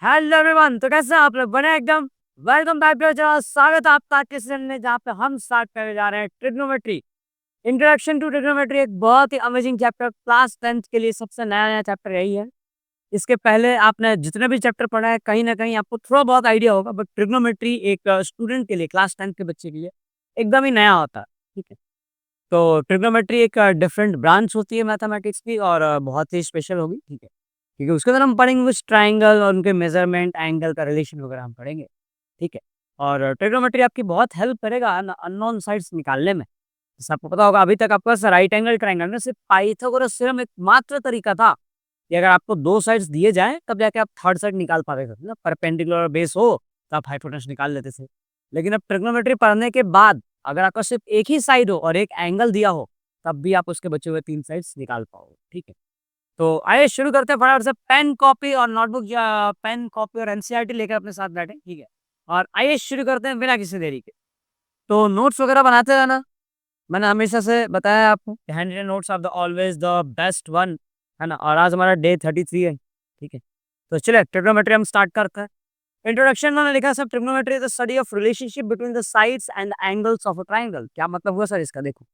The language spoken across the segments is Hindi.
हेलो एवरीवन, तो कैसे हैं आप लोग? बने एकदम। Welcome back to channel. स्वागत है आपका के सेशन में, जहाँ पे हम स्टार्ट करने जा रहे हैं ट्रिग्नोमेट्री। इंट्रोडक्शन टू ट्रिग्नोमेट्री एक बहुत ही अमेजिंग चैप्टर, क्लास 10th के लिए सबसे नया चैप्टर यही है। इसके पहले आपने जितने भी चैप्टर पढ़ा है, कहीं ना कहीं आपको थोड़ा बहुत आइडिया होगा, बट ट्रिग्नोमेट्री एक स्टूडेंट के लिए, क्लास 10th के बच्चे के लिए एकदम ही नया होता है। ठीक है, तो ट्रिग्नोमेट्री एक डिफरेंट ब्रांच होती है मैथमेटिक्स की, और बहुत ही स्पेशल होगी। ठीक है, क्योंकि उसके अंदर हम पढ़ेंगे कुछ ट्राइंगल और उनके मेजरमेंट, एंगल का रिलेशन वगैरह हम पढ़ेंगे। ठीक है, और ट्रिग्नोमेट्री आपकी बहुत हेल्प करेगा अननोन साइड्स निकालने में। जैसे आपको पता होगा, अभी तक आपका राइट एंगल ट्राइंगल में सिर्फ पाइथागोरस थ्योरम एक मात्र तरीका था कि अगर आपको दो साइड्स दिए जाएं तब जाके आप थर्ड साइड निकाल पाते थे ना। परपेंडिकुलर बेस हो तो आप हाइपोटेन्यूस निकाल लेते थे। लेकिन अब ट्रिग्नोमेट्री पढ़ने के बाद अगर आपका सिर्फ एक ही साइड हो और एक एंगल दिया हो, तब भी आप उसके बचे हुए तीन साइड्स निकाल पाओगे। ठीक है, तो आइए शुरू करते हैं फटाफट से। पेन कॉपी और नोटबुक या पेन कॉपी और एनसीईआरटी लेकर अपने साथ बैठे। ठीक है, और आइए शुरू करते हैं बिना किसी देरी के। तो नोट्स वगैरह बनाते रहना। मैंने हमेशा से बताया आपको, hand written notes are the always the best one, है ना। और आज हमारा डे 33 है। ठीक है, तो चलिए ट्रिग्नोमेट्री हम स्टार्ट करते हैं। इंट्रोडक्शन में मैंने लिखा सब, trigonometry is the study of relationship between the sides and angles of a triangle. क्या मतलब हुआ सर इसका? देखो,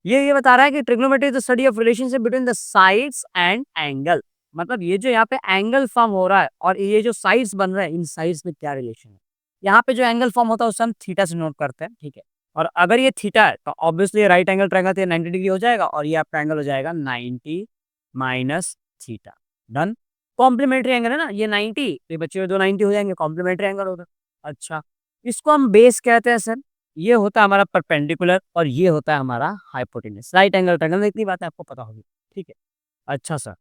ये बता रहा है कि trigonometry is the study of relationship between the sides and angle. मतलब ये जो यहाँ पे एंगल फॉर्म हो रहा है और ये जो साइड्स बन रहे हैं, इन साइड्स में क्या रिलेशन है। यहाँ पे जो एंगल फॉर्म होता है उसे हम थीटा से नोट करते हैं। ठीक है, और अगर ये थीटा है तो ऑब्वियसली राइट एंगल ट्रायंगल तो 90 डिग्री हो जाएगा, और ये आपका एंगल हो जाएगा 90 minus theta. Done. Complementary angle है ना ये 90, तो ये बच्चे हुए दो 90 हो जाएंगे, कॉम्प्लीमेंट्री एंगल होगा। अच्छा, इसको हम बेस कहते हैं सर। ये होता है हमारा परपेंडिकुलर और ये होता है हमारा हाइपोटेन्यूस। राइट एंगल ट्रायंगल में इतनी बातें आपको पता होगी। ठीक है, अच्छा सर।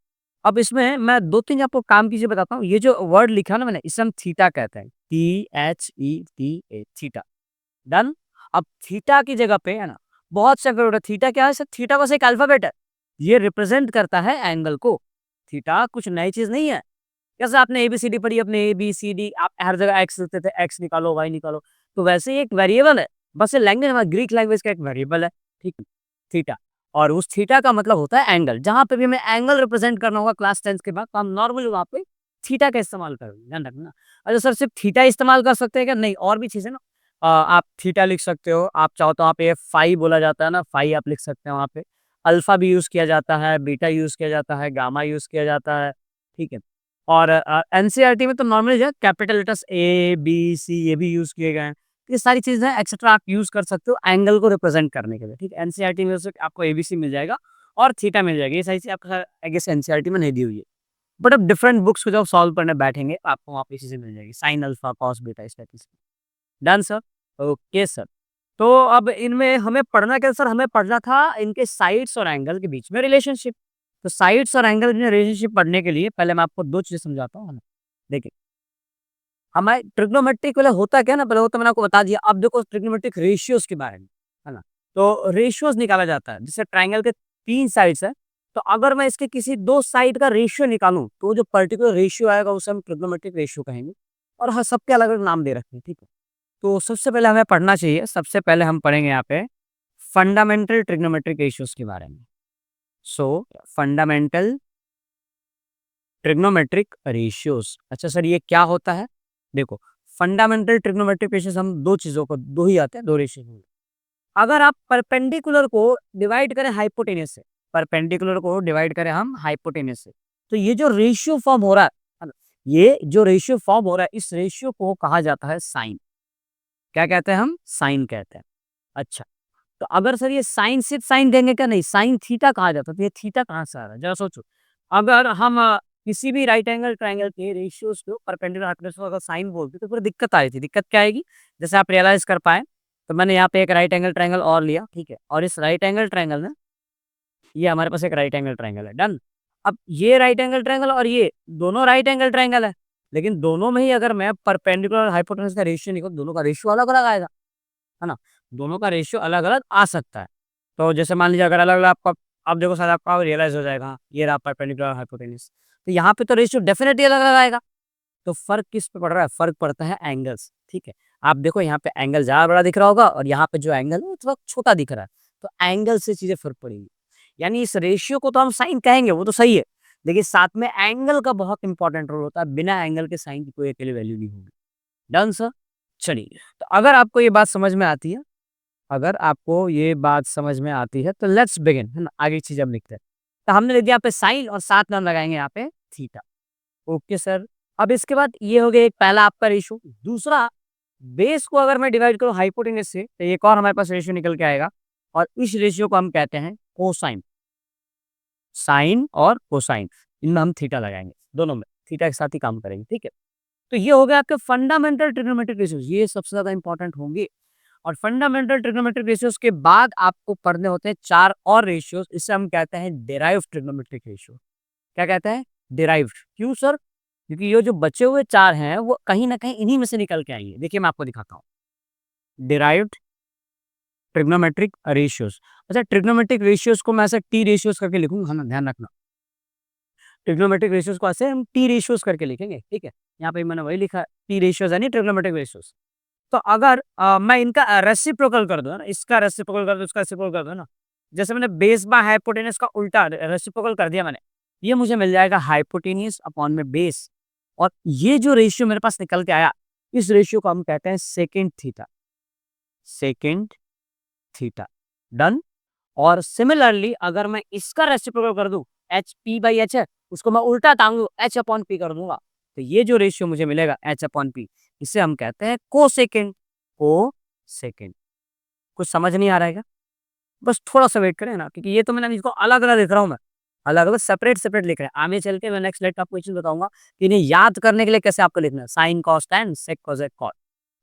अब इसमें मैं दो तीन आपको काम कीजिए बताता हूँ। ये जो वर्ड लिखा है ना मैंने, इसे हम थीटा कहते हैं। THETA, theta. डन। अब थीटा की जगह पे है ना, बहुत से अगर थीटा क्या है सर? थीटा बस एक अल्फाबेट है। ये रिप्रेजेंट करता है एंगल को। थीटा कुछ नई चीज नहीं है। जैसे आपने एबीसीडी पढ़ी, अपने एबीसीडी आप हर जगह एक्स लिखते थे, एक्स निकालो, वाई निकालो, तो वैसे ही एक वेरिएबल है। बस ये लैंग्वेज हमारा ग्रीक लैंग्वेज का एक वेरिएबल है। ठीक है, थीटा। और उस थीटा का मतलब होता है एंगल। जहां पे भी हमें एंगल रिप्रेजेंट करना होगा क्लास 10 के बाद, तो हम नॉर्मली वहां पे थीटा का इस्तेमाल करेंगे, ध्यान रखना। अच्छा सर, सिर्फ थीटा इस्तेमाल कर सकते हैं क्या? नहीं, और भी चीजें ना। आप थीटा लिख सकते हो, आप चाहो तो वहाँ पे फाई बोला जाता है ना, फाई आप लिख सकते हैं वहाँ पे। अल्फा भी यूज किया जाता है, बीटा यूज किया जाता है, गामा यूज किया जाता है। ठीक है, और एनसीईआरटी में तो नॉर्मली जो है capital letters A B C ये भी यूज किए गए हैं। ये सारी चीजें एक्सेट्रा आप यूज कर सकते हो एंगल को रिप्रेजेंट करने के लिए। ठीक है, एनसीईआरटी में से आपको एबीसी मिल जाएगा और थीटा मिल जाएगी। ये सारी चीज आपका आई गेस एनसीईआरटी में नहीं दी हुई है, बट अब डिफरेंट बुक्स को जब सॉल्व करने बैठेंगे आपको वहाँ पे चीजें मिल जाएगी, साइन अल्फा कॉस बीटा इस टाइप की। Done sir. Okay sir. तो अब इनमें हमें पढ़ना क्या सर? हमें पढ़ना था इनके साइड्स और एंगल के बीच में रिलेशनशिप। तो साइड्स और एंगल में रिलेशनशिप पढ़ने के लिए पहले मैं आपको दो चीजें समझाता हूँ, है ना। देखिए, हमारे ट्रिग्नोमेट्रिक वाला होता क्या ना, पहले वो तो मैंने आपको बता दिया। अब देखो ट्रिग्नोमेट्रिक रेशियोज के बारे में, है ना। तो रेशियोज निकाला जाता है। जैसे ट्राइंगल के तीन साइड्स है, तो अगर मैं इसके किसी दो साइड का रेशियो निकालूं तो जो पर्टिकुलर रेशियो आएगा उसे हम ट्रिग्नोमेट्रिक रेशियो कहेंगे। और हाँ, सबके अलग अलग नाम दे रखे हैं। ठीक है, तो सबसे पहले हमें पढ़ना चाहिए, सबसे पहले हम पढ़ेंगे यहाँ पे फंडामेंटल ट्रिग्नोमेट्रिक रेशियोज के बारे में। सो फंडामेंटल ट्रिग्नोमेट्रिक रेशियोज। अच्छा सर, ये क्या होता है? देखो, फंडामेंटल ट्रिग्नोमेट्रिक रेशियोज हम दो चीजों को, दो ही आते हैं, दो रेशियो। अगर आप परपेंडिकुलर को डिवाइड करें हाइपोटेनस से, परपेंडिकुलर को डिवाइड करें हम हाइपोटेनस से, तो ये जो रेशियो फॉर्म हो रहा है ना, ये जो रेशियो फॉर्म हो रहा है, इस रेशियो को कहा जाता है साइन। क्या कहते हैं हम? साइन कहते हैं। अच्छा, तो अगर सर ये साइन सिर्फ साइन देंगे क्या? नहीं, साइन थीटा कहा जाता है। तो ये थीटा कहाँ से आ रहा है जरा सोचो। अगर हम किसी भी राइट एंगल ट्राइंगल के रेशियोज को परपेंडिकुलर हाइपोटेन्यूज को अगर साइन बोलते तो फिर दिक्कत आ रही थी। दिक्कत क्या आएगी? जैसे आप रियलाइज कर पाए, तो मैंने यहाँ पे एक राइट एंगल ट्राइंगल और लिया। ठीक है, और इस राइट एंगल ट्राइंगल में ये हमारे पास एक राइट एंगल ट्राइंगल है। डन। अब ये राइट एंगल ट्राइंगल और ये दोनों राइट एंगल ट्राइंगल है, लेकिन दोनों में ही अगर मैं परपेंडिकुलर हाइपोटेन्यूज का रेशियो निकाल, दोनों का रेशियो अलग अलग आएगा, है ना। दोनों का रेशियो अलग अलग आ सकता है। तो जैसे मान लीजिए अगर अलग अलग आपका, आप देखो शायद आपका रियलाइज हो जाएगा, हाँ, ये रहा परपेंडिकुलर हाइपोटेन्यूज, तो यहाँ पे तो रेशियो डेफिनेटली अलग अलग आएगा। तो फर्क किस पे पड़ रहा है? फर्क पड़ता है एंगल्स। ठीक है, आप देखो यहाँ पे एंगल ज्यादा बड़ा दिख रहा होगा और यहाँ पे जो एंगल है वो थोड़ा छोटा दिख रहा है, तो एंगल से चीजें फर्क पड़ेगी। यानी इस रेशियो को तो हम साइन कहेंगे, वो तो सही है, देखिए साथ में एंगल का बहुत इंपॉर्टेंट रोल होता है, बिना एंगल के साइन की कोई अकेली वैल्यू नहीं होगी। Done sir? चलिए, तो अगर आपको ये बात समझ में आती है, अगर आपको ये बात समझ में आती है तो लेट्स बिगिन, है ना? आगे चीज़ हम लिखते हैं। तो हमने लिख दिया यहाँ पे साइन और साथ में हम लगाएँगे यहाँ पे थीटा। Okay sir. अब इसके बाद ये हो गया एक पहला आपका रेशियो। दूसरा, बेस को अगर मैं डिवाइड करूँ हाइपोटेनस से तो एक और हमारे पास रेशियो निकल के आएगा और इस रेशियो को हम कहते हैं कोसाइन। साइन और कोसाइन, इनमें हम थीटा लगाएँगे, दोनों में थीटा के साथ ही काम करेंगे, ठीक है? तो ये हो गया आपके फंडामेंटल ट्रिग्नोमेट्रिक रेशियोज़, ये सबसे ज़्यादा इंपॉर्टेंट होंगे। और फंडामेंटल ट्रिग्नोमेट्रिक रेशियोज़ के बाद आपको पढ़ने होते हैं 4 और रेशियोज़, इसे हम कहते हैं डिराइव्ड ट्रिग्नोमेट्रिक रेशियो। क्या कहते हैं? डिराइव्ड। क्यों सर? क्योंकि ये जो बचे हुए 4 हैं, वो कहीं न कहीं इन्हीं में से निकल के आएँगे। देखिए मैं आपको दिखाता हूँ। Derived trigonometric ratios. अच्छा, ट्रिग्नोमेट्रिक रेशियोज़ को मैं ऐसे टी रेशियोज़ करके लिखूँगा, है ना? ध्यान रखना। ट्रिग्नोमेट्रिक रेशियोज़ को ऐसे हम टी रेशियोज़ करके लिखेंगे, ठीक है? यहाँ पे मैंने वही लिखा है, टी रेशियोज़ यानी ट्रिग्नोमेट्रिक रेशियोज़। तो अगर मैं इनका रेसिप्रोकल कर दूँ, है ना? इसका रेसिप्रोकल कर दूँ, इसका रेसिप्रोकल कर दूँ, है ना? जैसे मैंने बेस बाय हाइपोटेनस का उल्टा रेसिप्रोकल कर दिया मैंने, ये मुझे मिल जाएगा हाइपोटेन्यूस अपॉन में बेस। और ये जो रेशियो मेरे पास निकल के आया, इस रेशियो को हम कहते हैं second theta. Second theta. Done? और सिमिलरली अगर मैं इसका रेसिप्रोकल कर दूं, एच पी बाई एच है, उसको मैं उल्टा टांगू एच अपॉन पी कर दूंगा, तो ये जो रेशियो मुझे मिलेगा एच अपॉन पी, इसे हम कहते हैं को सेकेंड। को सेकेंड। कुछ समझ नहीं आ रहा है क्या? बस थोड़ा सा वेट करें ना, क्योंकि ये तो मैंने इसको अलग अलग लिख रहा हूँ मैं, अलग अलग सेपरेट सेपरेट लिख रहे हैं। आगे चल के मैं नेक्स्ट स्लाइड आपको चीज बताऊंगा कि इन्हें याद करने के लिए कैसे आपको लिखना है, sine cos tan sec cosec cot,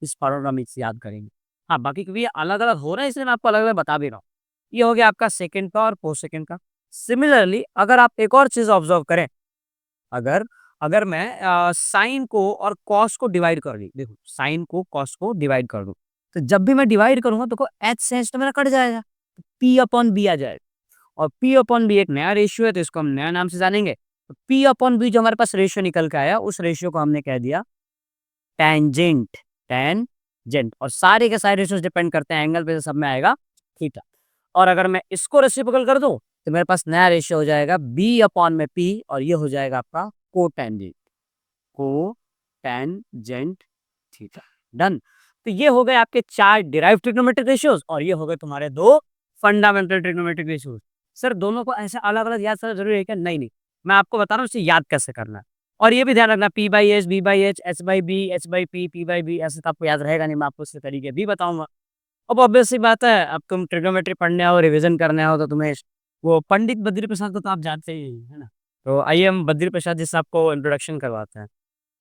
इस फॉर्मूला में इसे याद करेंगे। हाँ, बाकी क्योंकि ये अलग अलग हो रहा है इसलिए मैं आपको अलग अलग बता भी रहा हूँ। ये हो गया आपका सेकंड का और फोर सेकंड का। सिमिलरली अगर आप एक और चीज ऑब्जर्व करें, अगर अगर मैं साइन को और कॉस को डिवाइड कर दी, देखो साइन को कॉस को डिवाइड कर दूं, तो जब भी मैं डिवाइड करूंगा तो एच से एच तो मेरा कट जाएगा, पी अपॉन बी आ जाएगा। और पी अपॉन बी एक नया रेशियो है तो इसको हम नया नाम से जानेंगे। तो पी अपॉन बी जो हमारे पास रेशियो निकल के आया, उस रेशियो को हमने कह दिया टेंजेंट। टेंजेंट। और सारे के सारे रेशियोज डिपेंड करते हैं एंगल पे, सब में आएगा थीटा। और अगर मैं इसको रेसिप्रोकल कर दूं तो मेरे पास नया रेशियो हो जाएगा बी अपॉन में पी, और ये हो जाएगा आपका कोटेंजेंट। Cotangent theta. डन? तो ये हो गए आपके 4 डिराइव्ड ट्रिग्नोमेट्रिक रेशियोज और ये हो गए तुम्हारे 2 फंडामेंटल ट्रिग्नोमेट्रिक रेशियोज। सर दोनों को ऐसे अलग अलग याद करना जरूरी है क्या? नहीं नहीं, मैं आपको बता रहा हूँ इसे याद कैसे करना है। और ये भी ध्यान रखना, P by H, B by H, H by B, H by P, P by B, ऐसे तो आपको याद रहेगा नहीं, मैं आपको इसके तरीके भी बताऊंगा। अब ऑब्वियस सी बात है, अब तुम ट्रिग्नोमेट्री पढ़ने आओ, रिवीजन करने आओ, तो तुम्हें वो पंडित बद्री प्रसाद को तो आप जानते ही हैं, है ना? तो आइए हम बद्री प्रसाद जी से आपको इंट्रोडक्शन करवाते हैं।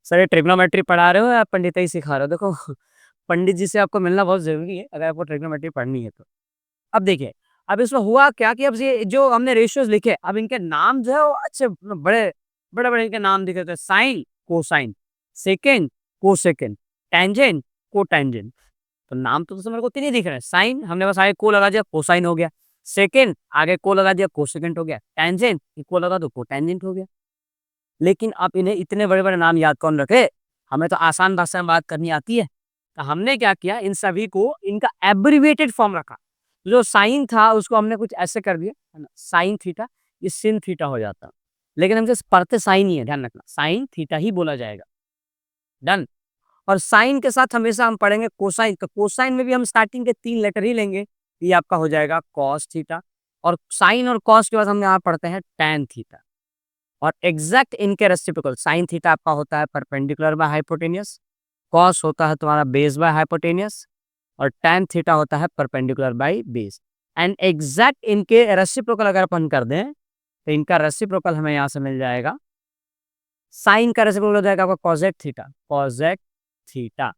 सर ये ट्रिग्नोमेट्री पढ़ा रहे हो या पंडित ही सिखा रहे हो? देखो पंडित जी से आपको मिलना बहुत जरूरी है अगर आपको ट्रिग्नोमेट्री पढ़नी है तो। अब देखिए, अब इसमें हुआ क्या कि अब ये जो हमने रेशियोज लिखे, अब इनके नाम जो है वो अच्छे बड़े बड़े बड़े इनके नाम दिखे थे, sine cosine, second cosecant, tangent cotangent. तो नाम तो मेरे को तीन ही दिख रहे हैं। साइन हमने बस आगे को लगा दिया, कोसाइन हो गया। सेकेंड आगे को लगा दिया, कोसेकेंड हो गया। टेंजेंट को लगा दो, कोटेंजेंट हो गया। लेकिन अब इन्हें इतने बड़े बड़े नाम याद कौन रखे? हमें तो आसान भाषा में बात करनी आती है। तो हमने क्या किया, इन सभी को इनका एब्रिविएटेड फॉर्म रखा। जो साइन था उसको हमने कुछ ऐसे कर दिया, है ना, साइन थीटा, ये सिन थीटा हो जाता। लेकिन हम जैसे पढ़ते साइन ही है, ध्यान रखना, साइन थीटा ही बोला जाएगा। डन? और साइन के साथ हमेशा हम पढ़ेंगे कोसाइन, तो कोसाइन में भी हम स्टार्टिंग के 3 लेटर ही लेंगे, ये आपका हो जाएगा कॉस थीटा। और साइन और कॉस के बाद हम यहाँ पढ़ते हैं टैन थीटा। और एग्जैक्ट इनके रेसिप्रोकल, साइन थीटा आपका होता है परपेंडिकुलर बाय हाइपोटेनियस, कॉस होता है तुम्हारा बेस बाय हाइपोटेनियस, और टैन थीटा होता है perpendicular by base. And exact इनके रेसिप्रोकल अगर अपन कर दें तो इनका रेसिप्रोकल हमें यहाँ से मिल जाएगा, साइन का रेसिप्रोकल हो जाएगा आपका cosec theta. Cosec theta.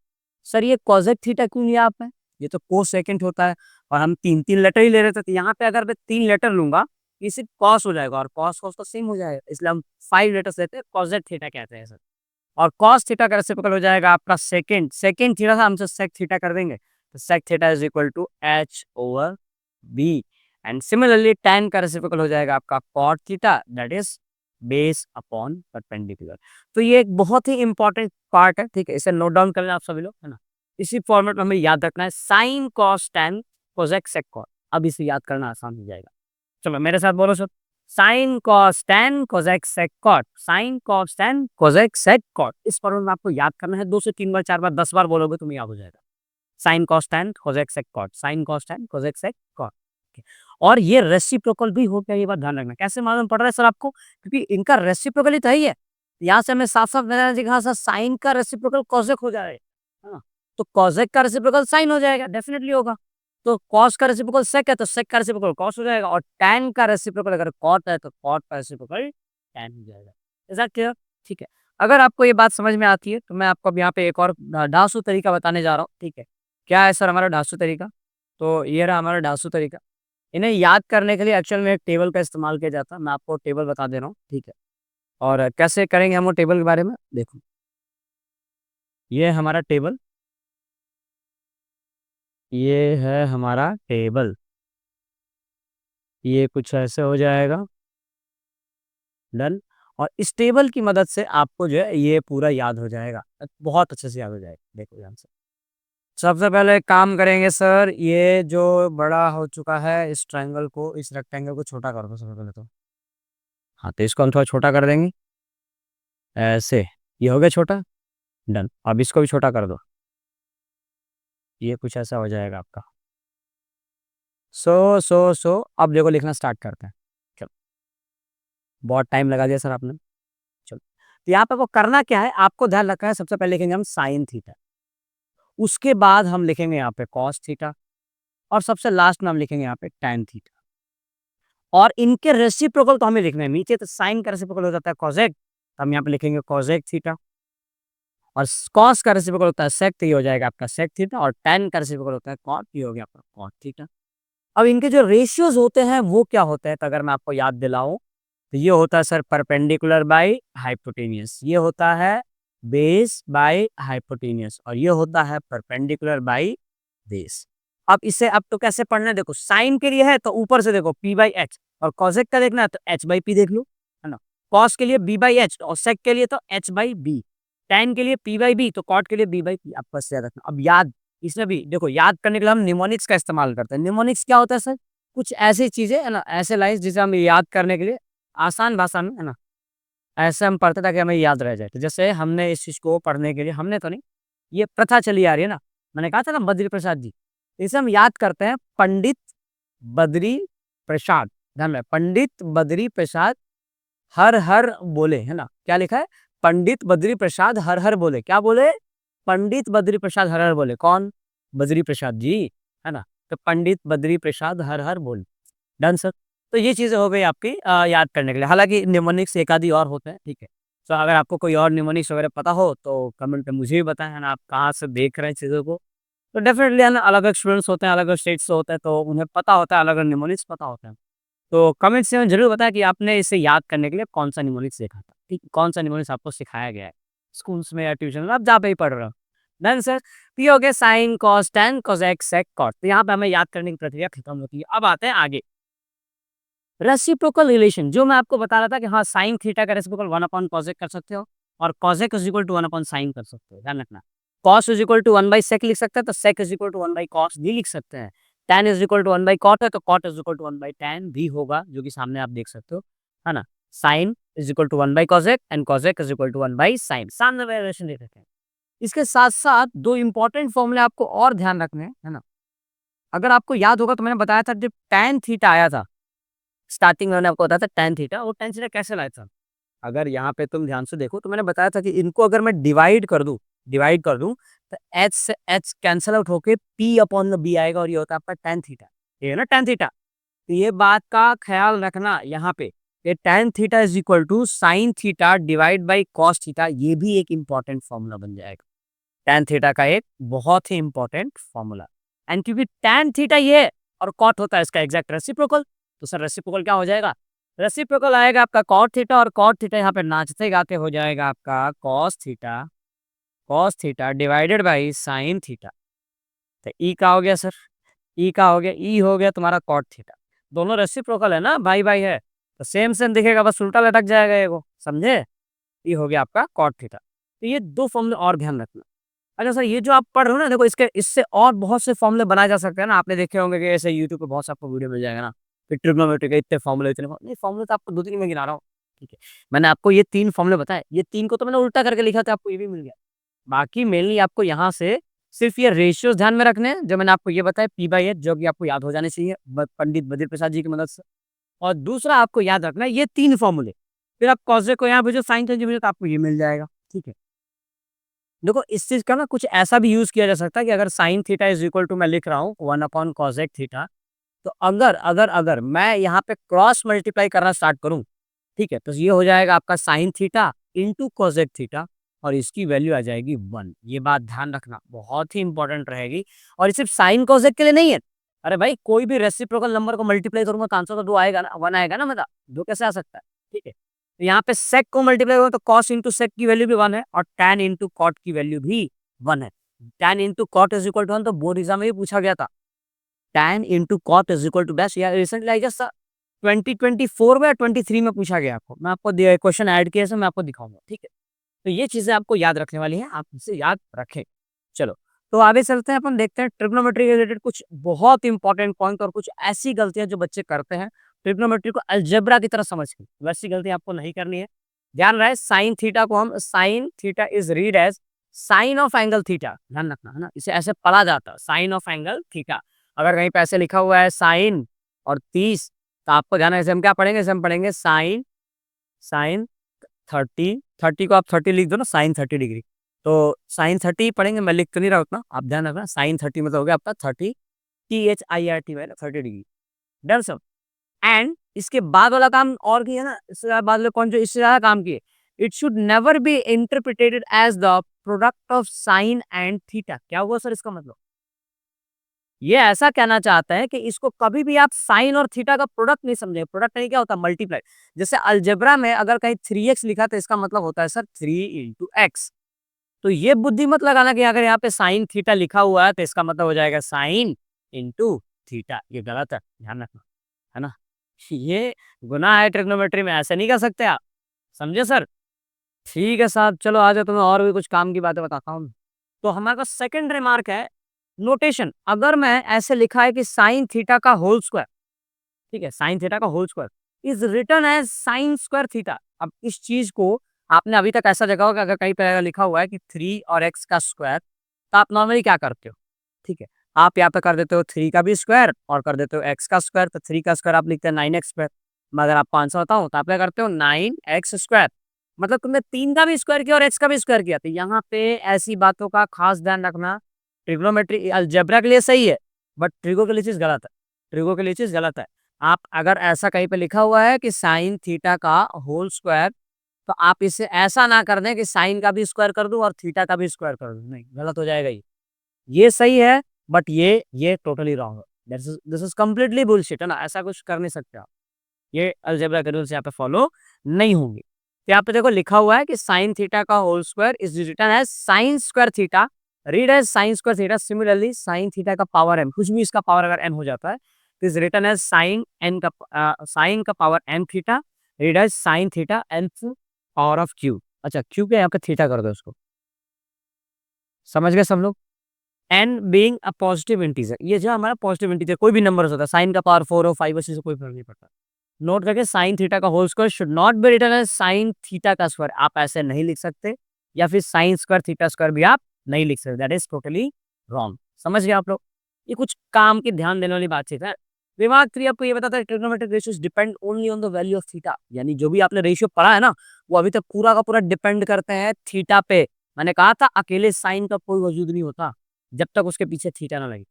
Sir ये कॉसेक थीटा क्यों लिया आपने? ये तो कोसेकेंट होता है और हम 3 लेटर ही ले रहे थे, तो यहाँ पे अगर मैं 3 लेटर लूंगा, ये सिर्फ कॉस हो जाएगा और कॉस कॉस तो सेम हो जाएगा, इसलिए हम 5 लेटर्स लेते हैं, कॉसेक थीटा कहते हैं सर। और कॉस थीटा का रेसिप्रोकल हो जाएगा आपका सेकेंड। सेकेंड थीटा था, हमसे सेक थीटा कर देंगे, तो sec theta is equal to H over B. And similarly tan का रेसिप्रोकल हो जाएगा आपका cot theta, that is base upon perpendicular. तो ये एक बहुत ही इंपॉर्टेंट पार्ट है, ठीक है, इसे नोट डाउन कर लेना आप सभी लोग, है ना? इसी फॉर्मेट में हमें याद रखना है, sine cos tan cosec sec cot. अब इसे याद करना आसान हो जाएगा। चलो मेरे साथ बोलो sir, sine cos tan cosec sec cot, sine cos tan cosec sec cot. इस फॉर्मूला में आपको याद करना है, 2 से 3 बार 4 बार 10 बार बोलोगे तुम्हें याद हो जाएगा। Sine cos tan cosec sec cot, sine cos tan cosec sec cot. और ये रेसिप्रोकल भी होता है, ये बात ध्यान रखना। कैसे मालूम पड़ रहा है सर आपको? क्योंकि इनका रेसिप्रोकल ही तो है। यहाँ से हमें साफ-साफ नजर आ रहा है साइन का रेसिप्रोकल कोसेक हो जाएगा, है ना? तो कोसेक का रेसिप्रोकल साइन हो जाएगा, डेफिनिटली होगा। तो कॉस का रेसिप्रोकल सेक है, तो सेक का रेसिप्रोकल कॉस हो जाएगा, और टैन का रेसिप्रोकल अगर कॉट है तो कॉट का रेसिप्रोकल टैन हो जाएगा। Is that clear? ठीक है। अगर आपको ये बात समझ में आती है तो मैं आपको अब यहाँ पे एक और ढासू तरीका बताने जा रहा हूँ, ठीक है? क्या है सर हमारा ढासू तरीका? तो ये रहा हमारा ढासू तरीका। इन्हें याद करने के लिए एक्चुअल में एक टेबल का इस्तेमाल किया जाता है। मैं आपको टेबल बता दे रहा हूँ, ठीक है? और कैसे करेंगे हम वो टेबल के बारे में देखो। ये है हमारा टेबल, ये है हमारा टेबल। ये कुछ ऐसे हो जाएगा, डन। और इस टेबल की मदद से आपको जो है ये पूरा याद हो जाएगा, बहुत अच्छे से याद हो जाएगा। देखो ध्यान से। सबसे पहले एक काम करेंगे सर, ये जो बड़ा हो चुका है इस ट्रायंगल को, इस रेक्टेंगल को छोटा कर दो सबसे पहले तो। हाँ, तो इसको हम थोड़ा छोटा कर देंगे ऐसे। ये हो गया छोटा, डन। अब इसको भी छोटा कर दो, ये कुछ ऐसा हो जाएगा आपका। सो अब देखो लिखना स्टार्ट करते हैं। चलो, बहुत टाइम लगा दिया सर आपने। चलो, तो यहाँ पे वो करना क्या है आपको ध्यान रखना है। सबसे पहले लिखेंगे हम साइन थीटा, उसके बाद हम लिखेंगे यहाँ पे कॉस थीटा, और सबसे लास्ट में हम लिखेंगे यहाँ पे टैन थीटा। और इनके रेसिप्रोकल तो हमें लिखना है नीचे, तो साइन का रेसिप्रोकल हो जाता है कॉसेक, तो हम यहाँ पे लिखेंगे कॉसेक थीटा। और कॉस का रेसिप्रोकल होता है सेक, तो ये हो जाएगा आपका सेक थीटा। और टैन का रेसिप्रोकल होता है कॉट, ये हो गया आपका कॉट थीटा। अब इनके जो रेशियोज होते हैं वो क्या होते हैं, तो अगर मैं आपको याद दिलाऊं तो ये होता है सर परपेंडिकुलर बाय हाइपोटेनियस, ये होता है बेस बाय हाइपोटेनियस, और ये होता है परपेंडिकुलर बाय बेस। अब इसे अब तो कैसे पढ़ना है देखो, साइन के लिए है तो ऊपर से देखो पी बाई एच, और कॉसेक का देखना है तो एच बाई पी देख लो, है ना? कॉस के लिए बी बाई एच, और सेक के लिए तो एच बाई बी, टैन के लिए पी बाई बी, तो कॉट के लिए बी बाई पी। आपको इससे याद रखना। अब याद इसमें भी देखो, याद करने के लिए हम निमोनिक्स का इस्तेमाल करते हैं। निमोनिक्स क्या होता है सर? कुछ ऐसी चीजें है ना, ऐसे लाइन्स जिसे हम याद करने के लिए आसान भाषा में, है ना, ऐसे हम पढ़ते ताकि हमें याद रह जाए। तो जैसे हमने इस चीज को पढ़ने के लिए, हमने तो नहीं, ये प्रथा चली आ रही है ना, मैंने कहा था ना बद्री प्रसाद जी, इसे हम याद करते हैं पंडित बद्री प्रसाद। ध्यान में, पंडित बद्री प्रसाद हर हर बोले, है ना? क्या लिखा है? पंडित बद्री प्रसाद हर हर बोले। क्या बोले? पंडित बद्री प्रसाद हर हर बोले। कौन? बद्री प्रसाद जी, है ना? तो पंडित बद्री प्रसाद हर हर बोले, डन सर। तो ये चीजें हो गई आपकी याद करने के लिए। हालांकि निमोनिक्स एक आदि और होते हैं, ठीक है? तो अगर आपको कोई और निमोनिक्स वगैरह पता हो तो कमेंट में मुझे भी बताएं, है ना, आप कहाँ से देख रहे हैं चीज़ों को। तो डेफिनेटली है ना, अलग अलग स्टूडेंट्स होते हैं, अलग अलग स्टेट से होते हैं, तो उन्हें पता होता है, अलग अलग निमोनिक्स पता होता है। तो कमेंट से जरूर बताएं कि आपने इसे याद करने के लिए कौन सा निमोनिक्स देखा था, ठीक? कौन सा निमोनिक्स आपको सिखाया गया है स्कूल्स में या ट्यूशन में, आप जहाँ पे ही पढ़ रहे हो। Done sir. तो ये हो गया sine cos tan cosec sec cot. तो यहाँ पे हमें याद करने की प्रक्रिया खत्म होती है। अब आते हैं आगे, रेसिप्रोकल रिलेशन। जो मैं आपको बता रहा था कि हाँ, साइन थीटा का रेसिप्रोकल 1 अपॉन कॉसेक कर सकते हो, और cosec is equal to 1 upon sine कर सकते हो। ध्यान रखना, cos is equal to 1 by sec लिख सकते हैं, तो sec is equal to 1 by cos भी लिख सकते हैं। Tan is equal to 1 by cot है, तो cot is equal to 1 by tan भी होगा, जो कि सामने आप देख सकते हो, है ना? Sine is equal to 1 by cosec and cosec is equal to 1 by sine, सामने वेरिएशन दे रखे हैं। इसके साथ साथ दो इंपॉर्टेंट फॉर्मूले आपको और ध्यान रखने हैं, है ना? अगर आपको याद होगा तो मैंने बताया था जब टैन थीटा आया था, स्टार्टिंग में मैंने आपको बताया था टैन थीटा, वो टैन थीटा कैसे लाया था? अगर यहाँ पे तुम ध्यान से देखो तो मैंने बताया था कि इनको अगर मैं डिवाइड कर दूं तो एच से एच कैंसल आउट होके पी अपॉन में बी आएगा, और ये होता है आपका टैन थीटा। ये है ना टैन थीटा। तो ये बात का ख्याल रखना यहाँ पे, ये tan theta is equal to sine theta divide by cos theta, ये भी एक इंपॉर्टेंट फॉर्मूला बन जाएगा। टैन थीटा का एक बहुत ही इंपॉर्टेंट फॉर्मूला। एंड क्योंकि टैन थीटा ये है और कॉट होता है इसका एग्जैक्ट रेसिप्रोकल, तो सर रेसिप्रोकल क्या हो जाएगा? रेसिप्रोकल आएगा आपका कॉट थीटा, और कॉट थीटा यहाँ पे नाचते गाते हो जाएगा आपका cos theta divided by sine theta. तो ई का हो गया सर, ई का हो गया, ई हो गया तुम्हारा कॉट थीटा। दोनों रेसिप्रोकल है ना, भाई भाई है, तो सेम सेम दिखेगा, बस उल्टा लटक जाएगा ये को, समझे? ई हो गया आपका कॉट थीटा। तो ये दो फॉर्मूले और ध्यान रखना। अच्छा सर, ये जो आप पढ़ रहे हो ना, देखो इसके इससे और बहुत से फॉर्मूले बनाए जा सकते हैं ना, आपने देखे होंगे कि ऐसे यूट्यूब पे बहुत से आपको वीडियो मिल जाएगा ना, फिर ट्रिग्नोमेट्री के इतने फॉर्मूले इतने नहीं, फॉर्मूले तो आपको 2-3 में गिना रहा हूँ, ठीक है। मैंने आपको ये 3 फॉर्मूले बताए, ये 3 को तो मैंने उल्टा करके लिखा था, आपको ये भी मिल गया। बाकी मेनली आपको यहाँ से सिर्फ़ ये रेशियोज़ ध्यान में रखने हैं, जो मैंने आपको ये बताया P/H, जो कि आपको याद हो जाने चाहिए पंडित बद्री प्रसाद जी की मदद से। और दूसरा आपको याद रखना है ये 3 फॉर्मूले, फिर आप कॉसेक को यहाँ भेजो, साइन चेंज भेजो तो आपको ये मिल जाएगा, ठीक है। देखो इस चीज़ का ना कुछ ऐसा भी यूज़ किया जा सकता है कि अगर sine theta is equal to मैं लिख रहा हूँ 1 अपॉन कॉसेक थीटा, तो अगर मैं यहाँ पे क्रॉस मल्टीप्लाई करना स्टार्ट करूँ, ठीक है, तो ये हो जाएगा आपका sine theta into cosec theta और इसकी वैल्यू आ जाएगी 1। ये बात ध्यान रखना, बहुत ही इंपॉर्टेंट रहेगी और ये सिर्फ साइन कॉसेक के लिए नहीं है। अरे भाई कोई भी रेसिप्रोकल नंबर को मल्टीप्लाई करूँगा तो आंसर तो 2 आएगा ना, 1 आएगा ना, मतलब 2 कैसे आ सकता है, ठीक है। तो यहाँ पे सेक को मल्टीप्लाई करूँ तो कॉस इंटू सेक की वैल्यू भी 1 है और टैन इंटू कॉट की वैल्यू भी 1 है। Tan into cot is equal to 1 तो बोर्ड एग्जाम में भी पूछा गया था। tan into cot is equal to dash, या रिसेंटली आई गेस 2024 में या 23 में पूछा गया आपको। मैं आपको क्वेश्चन ऐड किया है, मैं आपको दिखाऊंगा, ठीक है। तो ये चीजें आपको याद रखने वाली हैं, आप इसे याद रखें। चलो तो आगे चलते हैं, अपन देखते हैं ट्रिग्नोमेट्री के रिलेटेड कुछ बहुत इंपॉर्टेंट पॉइंट और कुछ ऐसी गलतियां जो बच्चे करते हैं ट्रिग्नोमेट्री को अलजेब्रा की तरह समझ के। वैसी गलती आपको नहीं करनी है। ध्यान रहे साइन थीटा को हम sine theta is read as sine of angle theta, ध्यान रखना है ना, इसे ऐसे पढ़ा जाता है साइन ऑफ एंगल थीटा। अगर कहीं पे ऐसे लिखा हुआ है साइन और 30 तो आपको ध्यान है, इसे हम क्या पढ़ेंगे, इसे हम पढ़ेंगे साइन साइन 30 को आप 30 लिख दो ना, साइन 30 डिग्री, तो साइन 30 पढ़ेंगे, मैं लिख तो नहीं रहा उतना, आप ध्यान रखना साइन 30 मतलब हो गया आपका 30 THIRT में 30 डिग्री, डन सब। एंड इसके बाद वाला काम और किया ना, इससे बाद वाले कौन जो इससे ज्यादा काम किए, it should never be interpreted as the product of sine and theta. क्या हुआ सर इसका मतलब, ये ऐसा कहना चाहता है कि इसको कभी भी आप साइन और थीटा का प्रोडक्ट नहीं समझे। प्रोडक्ट नहीं क्या होता, मल्टीप्लाई। जैसे अलजेब्रा में अगर कहीं 3x लिखा तो इसका मतलब होता है सर 3 इंटू एक्स। तो ये बुद्धि मत लगाना कि अगर यहाँ पे साइन थीटा लिखा हुआ है तो इसका मतलब हो जाएगा साइन इंटू थीटा, ये गलत है, ध्यान रखना, है ना। ये गुनाह है ट्रिग्नोमेट्री में, ऐसे नहीं कर सकते आप, समझे सर। ठीक है साहब, चलो आ जाओ, तुम्हें और भी कुछ काम की बातें बताता हूँ। तो हमारा पास सेकंड रिमार्क है नोटेशन। अगर मैं ऐसे लिखा है कि साइन थीटा का होल स्क्वायर, ठीक है, साइन थीटा का whole square is written as sine square theta. अब इस चीज को आपने अभी तक ऐसा देखा होगा, अगर कहीं पे लिखा हुआ है कि 3 और x का स्क्वायर, तो आप नॉर्मली क्या करते हो, ठीक है, आप यहाँ पे कर देते हो 3 का भी स्क्वायर और कर देते हो x का स्क्वायर, तो 3 का स्क्वायर आप लिखते हैं 9x स्क्वायर। मैं अगर आपको आंसर बताऊं तो आप क्या करते हो 9x स्क्वायर, मतलब तुमने 3 का भी स्क्वायर किया और x का भी स्क्वायर किया। तो यहाँ पे ऐसी बातों का खास ध्यान रखना। ट्रिग्नोमेट्री अलजेब्रा के लिए सही है, बट ट्रिगो के लिए चीज गलत है, ट्रिगो के लिए चीज गलत है। आप अगर ऐसा कहीं पे लिखा हुआ है कि साइन थीटा का होल स्क्वायर, तो आप इसे ऐसा ना कर दें कि साइन का भी स्क्वायर कर दूं और थीटा का भी स्क्वायर कर दूं, नहीं, गलत हो जाएगा ये सही है, बट ये टोटली रॉन्ग है। दिस इज कंप्लीटली बुलशिट, है ना, ऐसा कुछ कर नहीं सकते आप। ये अलजेब्रा के रूल्स यहाँ पे फॉलो नहीं होंगे। तो यहाँ पे देखो लिखा हुआ है कि साइन थीटा का whole square is written as sine square theta, read as sine square theta. Similarly sine theta का पावर m, कुछ भी इसका पावर अगर n हो जाता है, तो is written as sine n का साइन का power n theta, read as sine theta n power of q। अच्छा q के यहाँ पे थीटा कर दो उसको, समझ गए सब लोग। n being a positive integer, ये जो हमारा पॉजिटिव इंटीजर कोई भी नंबर हो सकता है, साइन का पावर 4 हो 5 हो, इससे कोई फर्क नहीं पड़ता। नोट करके साइन थीटा का whole square should not be written as sine theta का स्क्वायर, आप ऐसे नहीं लिख सकते, या फिर साइन स्क्वायर थीटा स्क्वायर भी आप नहीं लिख सकते, दैट इज टोटली रॉन्ग। समझ गए आप लोग, ये कुछ काम की ध्यान देने वाली बातचीत है। दिमाग 3 आपको ये बताता है trigonometric ratios depend only on the value of theta, यानी जो भी आपने रेशियो पढ़ा है ना, वो अभी तक पूरा का पूरा डिपेंड करते हैं थीटा पे। मैंने कहा था अकेले साइन का कोई वजूद नहीं होता जब तक उसके पीछे थीटा ना लगे।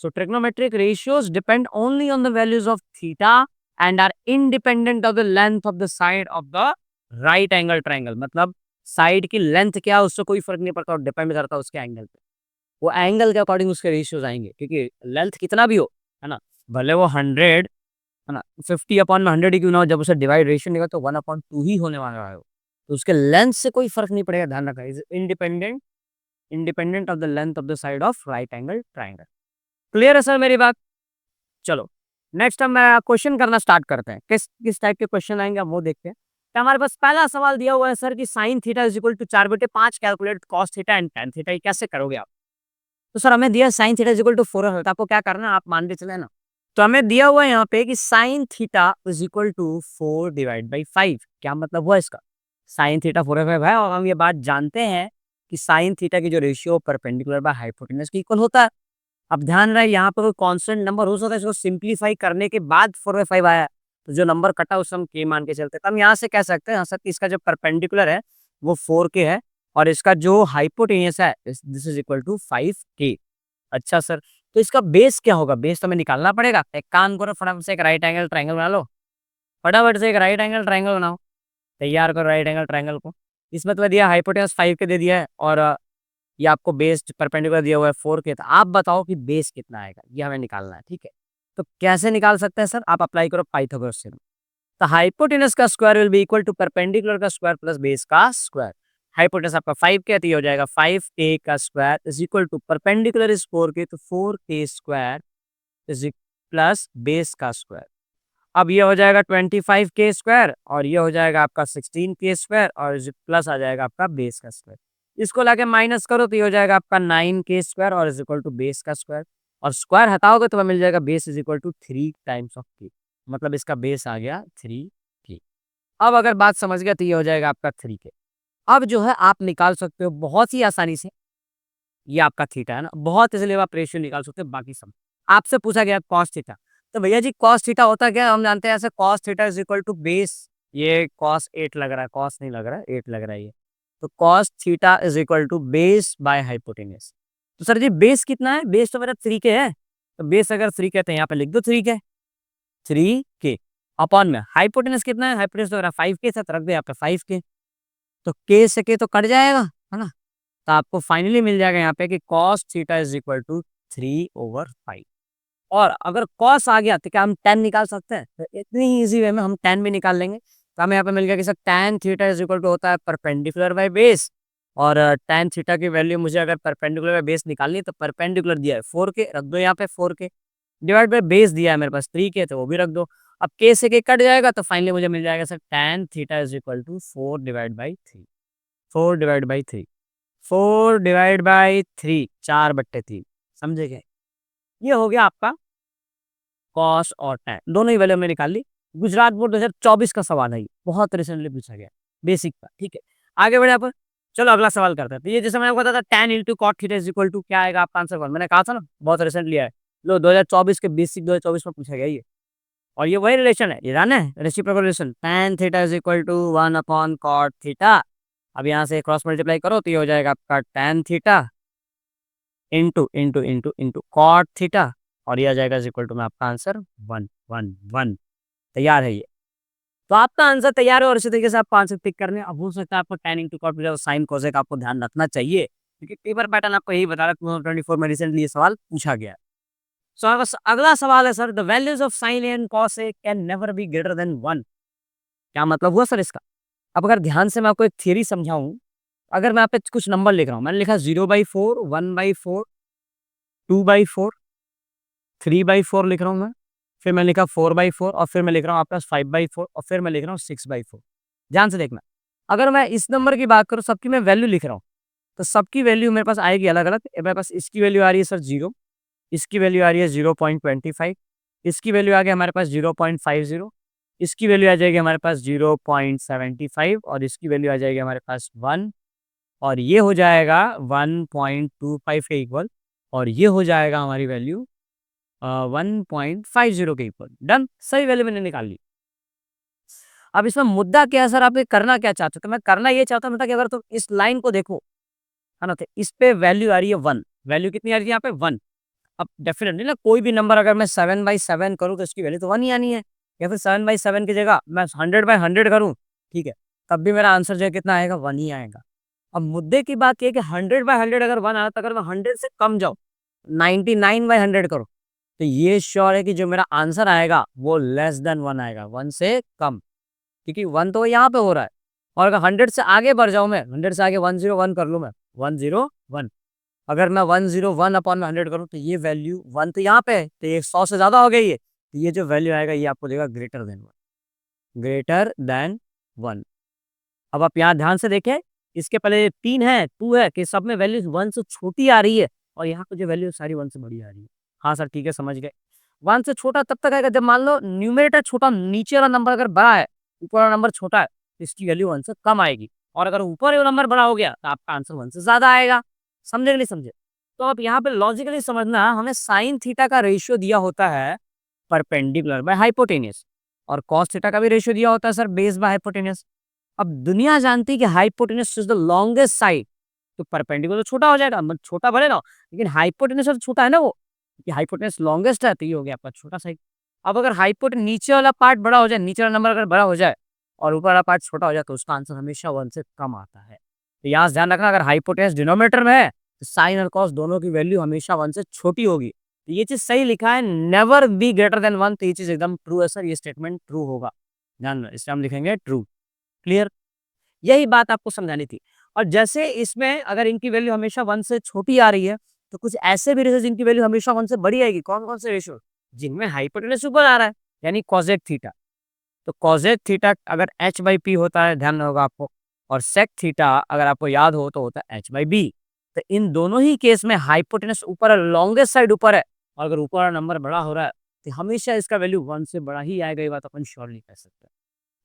So trigonometric ratios depend only on the values of theta and are independent of the length of the side of the right angle triangle। मतलब साइड की लेंथ क्या है उससे कोई फर्क नहीं पड़ता और डिपेंड करता है उसके एंगल पे। वो एंगल के अकॉर्डिंग उसके रेशियोज आएंगे, क्योंकि लेंथ कितना भी हो, है ना, भले वो 100, है ना, 50 अपॉन में 100 ही क्यों ना हो, जब उसे डिवाइड रेशियो निकला तो 1/2 ही होने वाला है। तो उसके लेंथ से कोई फर्क नहीं पड़ेगा, ध्यान रखना, is independent of the length of the side of right angle triangle. Clear है सर मेरी बात। चलो नेक्स्ट हम क्वेश्चन करना स्टार्ट करते हैं। किस किस टाइप के क्वेश्चन आएंगे हम वो देखते हैं। तो हमारे पास पहला सवाल दिया हुआ है सर कि sine theta is equal to 4/5 calculate cos theta and tan theta, ये कैसे करोगे आप। तो सर हमें दिया sine theta is equal to 4 है, तो आपको क्या करना है, आप मान के चले ना तो हमें दिया हुआ है यहाँ पे कि sine theta is equal to 4 divide by 5। क्या मतलब हुआ इसका? साइन थीटा 4/5 है और हम ये बात जानते हैं कि साइन थीटा की जो रेशियो परपेंडिकुलर बाय हाइपोटेनस के इक्वल होता है। अब ध्यान रहे यहाँ पे कोई कांस्टेंट नंबर हो सकता है, इसको सिंप्लीफाई करने के बाद 4/5 आया, तो जो नंबर कटा उससे हम के मान के चलते हैं। तो हम यहाँ से कह सकते हैं सर कि इसका जो परपेंडिकुलर है वो 4 के है और इसका जो हाइपोटेनियस है दिस इज इक्वल टू 5 के। अच्छा सर, तो इसका बेस क्या होगा? बेस तो हमें निकालना पड़ेगा। एक काम करो, फटाफट से एक राइट एंगल ट्रायंगल बना लो। फटाफट से एक राइट एंगल ट्रायंगल बनाओ। तैयार करो राइट एंगल ट्रायंगल को। इसमें तो दिया हाइपोटेनस 5 के दे दिया है और ये आपको बेस परपेंडिकुलर दिया हुआ है 4 के। तो आप बताओ कि बेस कितना आएगा, ये हमें निकालना है। ठीक है, तो कैसे निकाल सकते हैं सर? आप अप्लाई करो पाइथागोरस थ्योरम। तो हाइपोटेनस का square will be equal to perpendicular का स्क्वायर प्लस बेस का स्क्वायर। हाइपोटेनस आपका 5 के, तो ये हो जाएगा 5 के का square is equal to perpendicular is 4 k, तो 4 k square is plus base का स्क्वायर। अब ये हो जाएगा 25 के स्क्वायर और ये हो जाएगा आपका 16 के स्क्वायर और प्लस आ जाएगा आपका बेस का स्क्वायर। इसको लाके माइनस करो तो ये हो जाएगा आपका 9 के स्क्वायर और इज इक्वल टू बेस का स्क्वायर। और स्क्वायर हटाओगे तो मिल जाएगा base is equal to 3 times of k, मतलब इसका बेस आ गया 3 के। अब अगर बात समझ गया तो ये हो जाएगा आपका 3 के। अब जो है आप निकाल सकते हो बहुत ही आसानी से, ये आपका थीटा है ना, बहुत इसलिए आप रेशियो निकाल सकते हो। बाकी सब आपसे पूछा गया कॉस थीटा, तो भैया जी कॉस थीटा होता क्या है? हम जानते हैं ऐसे cos theta is equal to base, ये कॉस 8 लग रहा है, कॉस नहीं लग रहा है 8 लग रहा है ये, तो cos theta is equal to base by hypotenuse. तो सर जी बेस कितना है? बेस तो मेरा 3 के है, तो बेस अगर 3 के तो यहाँ पे लिख दो 3 के, 3 के अपॉन में हाइपोटेनस कितना है? हाइपोटेनस तो मेरा 5 के साथ रख दो यहाँ पे 5 के, तो के से के तो कट जाएगा है ना, तो आपको फाइनली मिल जाएगा यहाँ पे कि cos theta is equal to 3/5। और अगर cos आ गया तो क्या हम tan निकाल सकते हैं? तो इतनी इजी वे में हम tan भी निकाल लेंगे। तो हमें यहाँ पे मिल गया कि sir tan theta is equal to होता है परपेंडिकुलर बाय बेस, और tan थीटा की वैल्यू मुझे अगर परपेंडिकुलर बाय बेस निकालनी है तो परपेंडिकुलर दिया है 4 के, रख दो यहाँ पे 4 के, डिवाइड बाय बेस दिया है मेरे पास 3 के, तो वो भी रख दो। अब के से के कट जाएगा तो फाइनली मुझे मिल जाएगा sir tan theta is equal to 4/3, 4/3, 4/3, 4/3, समझे क्या? ये हो गया आपका कॉस और टैन, दोनों ही वैल्यू में निकाल ली। गुजरात बोर्ड 2024 का सवाल है, ये बहुत रिसेंटली पूछा गया, बेसिक का। ठीक है, आगे बढ़े अपन। चलो अगला सवाल करते हैं। तो ये जैसे मैंने आपको बताया था tan into cot theta is equal to क्या आएगा आपका आंसर कौन? मैंने कहा था ना बहुत रिसेंटली है, लो 2024 के बेसिक 2024 में पूछा गया ये। और ये वही रिलेशन है, ये जाना है reciprocal relation, tan theta is equal to 1/cot theta. अब यहाँ से क्रॉस मल्टीप्लाई करो तो ये हो जाएगा आपका tan theta into into into into cot theta, और ये आ जाएगा इज इक्वल टू में आपका आंसर 1 1 1। तैयार है ये, तो आपका आंसर तैयार है और इसी तरीके से आपको आंसर टिक करने। अब हो सकता है आपको tan इंटू कॉट और साइन कोसेक आपको ध्यान रखना चाहिए, क्योंकि पेपर पैटर्न आपको यही बता रहा है। 2024 में रिसेंटली ये सवाल पूछा गया है। सो अगला सवाल है sir, the values of sine and cosec can never be greater than 1। क्या मतलब हुआ सर इसका? अब अगर ध्यान से मैं आपको एक थियरी समझाऊं, अगर मैं यहाँ पे कुछ नंबर लिख रहा हूँ, मैंने लिखा 0/4, 1/4, 2/4, 3/4 लिख रहा हूँ मैं, फिर मैं लिखा 4/4 और फिर मैं लिख रहा हूँ आपका 5/4 और फिर मैं लिख रहा हूँ 6/4। ध्यान से देखना, अगर मैं इस नंबर की बात करूँ, सबकी मैं वैल्यू लिख रहा हूँ, तो सबकी वैल्यू मेरे पास आएगी अलग अलग। मेरे पास इसकी वैल्यू आ रही है सर 0, इसकी वैल्यू आ रही है 0.25, इसकी वैल्यू आ गई हमारे पास 0.50, इसकी वैल्यू आ जाएगी हमारे पास 0.75 और इसकी वैल्यू आ जाएगी हमारे पास 1, और ये हो जाएगा 1.25 के इक्वल, और ये हो जाएगा हमारी वैल्यू 1.50 के इक्वल। डन, सही वैल्यू मैंने निकाल ली। अब इसमें मुद्दा क्या है सर, आप ये करना क्या चाहते हो? तो मैं करना ये चाहता हूँ कि अगर तुम इस लाइन को देखो है ना, तो इस पे वैल्यू आ रही है 1, वैल्यू कितनी आ रही है यहाँ पे 1। अब डेफिनेटली ना कोई भी नंबर अगर मैं 7/7 करूँ तो इसकी वैल्यू तो 1 ही आनी है, या फिर 7/7 की जगह मैं 100/100 करूँ, ठीक है, तब भी मेरा आंसर जो है कितना आएगा? 1 ही आएगा। अब मुद्दे की बात ये है कि 100/100 अगर 1 आया, तो अगर मैं 100 से कम जाऊँ, 99/100 करो, तो ये श्योर है कि जो मेरा आंसर आएगा वो लेस देन 1 आएगा, 1 से कम, क्योंकि 1 तो यहाँ पे हो रहा है। और अगर 100 से आगे बढ़ जाऊँ, मैं 100 से आगे 101 कर लूँ, मैं 101, अगर मैं 101 अपॉन में 100 करूँ, तो ये वैल्यू 1 तो यहाँ पे है, तो ये 100 से ज्यादा हो गई है, तो ये जो वैल्यू आएगा ये आपको देगा ग्रेटर देन 1, ग्रेटर देन 1। अब आप यहाँ ध्यान से देखें, इसके पहले 3 है, 2 है, कि सब में वैल्यू 1 से छोटी आ रही है, और यहाँ पे जो वैल्यू सारी 1 से बड़ी आ रही है। हाँ सर ठीक है, समझ गए। 1 से छोटा तब तक आएगा जब मान लो न्यूमरेटर छोटा, नीचे वाला नंबर अगर बड़ा है, ऊपर वाला नंबर छोटा है, तो इसकी वैल्यू 1 से कम आएगी। और अगर ऊपर वाला नंबर बड़ा हो गया, तो आपका आंसर 1 से ज़्यादा आएगा। समझे कि नहीं समझे? तो अब यहाँ पे लॉजिकली समझना, हमें साइन थीटा का रेशियो दिया होता है परपेंडिकुलर बाय हाइपोटेन्यूज, और कॉस थीटा का भी रेशियो दिया होता है सर बेस बाय हाइपोटेन्यूज। अब दुनिया जानती है कि hypotenuse is the longest side, तो परपेंडिकुलर तो छोटा हो जाएगा, मतलब छोटा भले ना, लेकिन हाइपोटेन्यूज तो छोटा है ना वो, कि हाइपोटेन्यूज लॉन्गेस्ट है, तो ये हो गया आपका छोटा साइड। अब अगर हाइपोटेन्यूज नीचे वाला पार्ट बड़ा हो जाए, नीचे वाला नंबर अगर बड़ा हो जाए और ऊपर वाला पार्ट छोटा हो जाए, तो उसका आंसर हमेशा 1 से कम आता है। तो यहाँ से ध्यान रखना, अगर हाइपोटेन्यूज डिनोमिनेटर में है, तो साइन और कॉस दोनों की वैल्यू हमेशा 1 से छोटी होगी। तो ये चीज सही लिखा है, नेवर बी ग्रेटर देन 1, तो ये चीज एकदम ट्रू है सर, ये स्टेटमेंट ट्रू होगा। ध्यान रखना, इसमें हम लिखेंगे ट्रू। क्लियर? यही बात आपको समझानी थी। और जैसे इसमें अगर इनकी वैल्यू हमेशा 1 से छोटी आ रही है, तो कुछ ऐसे भी रेशियो जिनकी वैल्यू हमेशा 1 से बड़ी आएगी। कौन-कौन से रेशियो? जिनमें हाइपोटेन्यूज ऊपर आ रहा है, यानी कोसेक थीटा। तो कोसेक थीटा अगर h/p होता है, ध्यान होगा आपको, और सेक थीटा अगर आपको याद हो तो होता है h/b। तो इन दोनों ही केस में हाइपोटेन्यूज ऊपर है, लॉन्गेस्ट साइड ऊपर है, और अगर ऊपर वाला नंबर बड़ा हो रहा है, तो हमेशा इसका वैल्यू 1 से बड़ा ही आएगा, ये बात अपन श्योरली कह सकते हैं।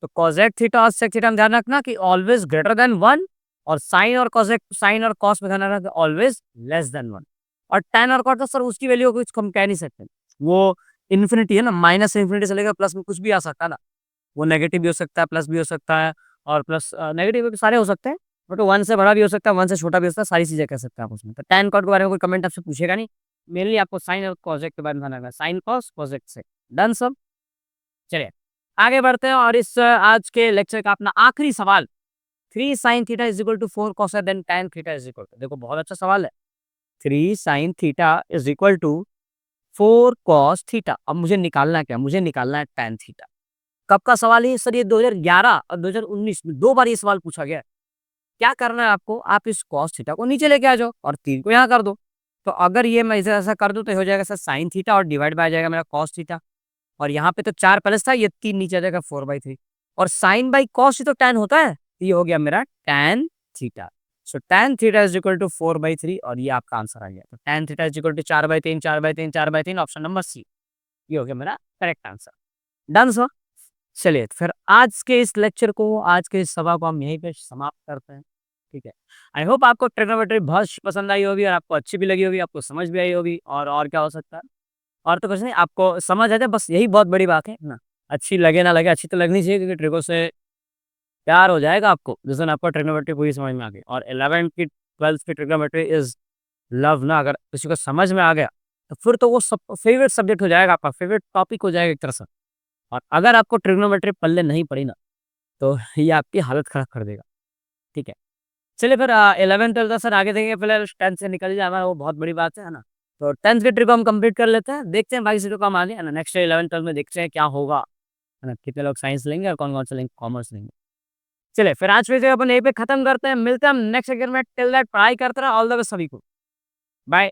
तो कोसेक थीटा और सेक थीटा में ध्यान रखना कि ऑलवेज ग्रेटर देन 1, और साइन और कोसेक, साइन और कॉस में ध्यान रखना ऑलवेज लेस देन 1। और tan और cot तो सर उसकी वैल्यू कुछ हम कह नहीं सकते, वो इन्फिनिटी है ना, माइनस इन्फिनिटी से लेकर प्लस में कुछ भी आ सकता है ना, वो नेगेटिव भी हो सकता है, प्लस भी हो सकता है, और प्लस नेगेटिव भी सारे हो सकते हैं, बट 1 से बड़ा भी हो सकता है, 1 से छोटा भी हो सकता है, सारी चीजें कह सकते हैं आप उसमें। तो tan cot के बारे में कोई कमेंट आपसे पूछेगा नहीं, मेनली आपको साइन और कोसेक के बारे में ध्यान रखना है, साइन कॉस कोसेक से। डन सब? चलिए आगे बढ़ते हैं, और इस आज के लेक्चर का अपना आखिरी सवाल, 3 sin theta is equal to 4 cos then tan theta is equal to, देखो बहुत अच्छा सवाल है, 3 sin theta is equal to 4 cos theta. अब मुझे निकालना है क्या? मुझे निकालना है tan थीटा। कब का सवाल है सर? ये 2011 और 2019 में 2 बार ये सवाल पूछा गया है। क्या करना है आपको? आप इस cos थीटा को नीचे लेके आ जाओ और 3 को यहाँ कर दो। तो अगर ये मैं इसे ऐसा कर दूं, तो हो जाएगा सर sin थीटा, और डिवाइड बाय आ जाएगा मेरा cos थीटा, और यहाँ पे तो 4 प्लस था, ये 3 नीचे आ जाएगा 4/3, और साइन बाई कॉस ही तो tan होता है, तो ये हो गया मेरा tan theta. So tan theta is equal to 4/3, और ये आपका आंसर आ गया। तो tan theta is equal to 4/3, 4/3, 4/3, option number C, ये हो गया मेरा करेक्ट आंसर। Done sir? चलिए फिर आज के इस लेक्चर को, आज के इस सभा को हम यहीं पे समाप्त करते हैं। ठीक है, आई होप आपको ट्रिग्नोमेट्री बहुत पसंद आई होगी, और आपको अच्छी भी लगी होगी, आपको समझ भी आई होगी, और क्या हो सकता है, और तो कुछ नहीं, आपको समझ आ जाए बस, यही बहुत बड़ी बात है ना। अच्छी लगे ना लगे, अच्छी तो लगनी चाहिए, क्योंकि ट्रिको से प्यार हो जाएगा आपको जिस दिन आपको ट्रिग्नोमेट्री पूरी समझ में आ गई। और 11th की 12th की ट्रिग्नोमेट्री इज लव ना, अगर किसी को समझ में आ गया, तो फिर तो वो सब फेवरेट सब्जेक्ट हो जाएगा, आपका फेवरेट टॉपिक हो जाएगा एक तरह से। और अगर आपको ट्रिग्नोमेट्री पल्ले नहीं पड़ी ना, तो ये आपकी हालत खराब कर देगा। ठीक है, चलिए फिर 11th 12th सर आगे देखेंगे, फिलहाल 10th से निकल जाए वो बहुत बड़ी बात है ना। तो 10th की ट्रिप हम कंप्लीट कर लेते हैं, देखते हैं बाकी सीटों का हम आगे है ना, नेक्स्ट 11th 12th में देखते हैं क्या होगा, है ना, कितने लोग साइंस लेंगे और कौन कौन से लेंगे कॉमर्स लेंगे। चलिए फिर आज फिर अपन यहीं पे खत्म करते हैं, मिलते हैं हम नेक्स्ट ईयर में, टिल दैट पढ़ाई करते रहे, ऑल द बेस्ट सभी को, बाय।